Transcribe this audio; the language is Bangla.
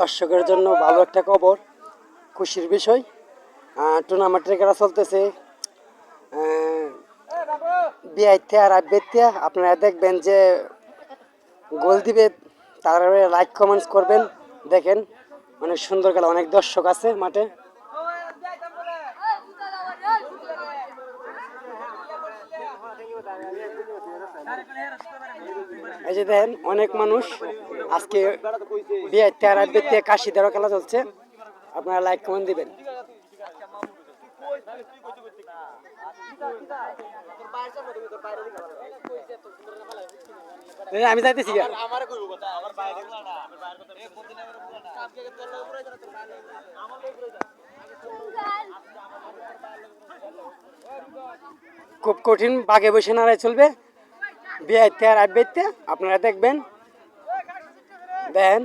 দর্শকের জন্য ভালো একটা খবর, খুশির বিষয়। টুর্নামেন্টের খেলা চলতেছে বিআইতে আর আব্বেতে। আপনারা দেখবেন যে গোল দিবে, তারপরে লাইক কমেন্টস করবেন। দেখেন অনেক সুন্দর খেলা, অনেক দর্শক আছে মাঠে। এই যে দেখেন অনেক মানুষ আজকে বিআইতে আর আব্বেতে কাশি দেওয়ার খেলা চলছে। আপনারা লাইক কমেন্ট দিবেন। আমি যাইতেছি খুব কঠিন, বাগে বসে নাড়াই চলবে বিআইতে আর আব্বেতে। আপনারা দেখবেন, দেখেন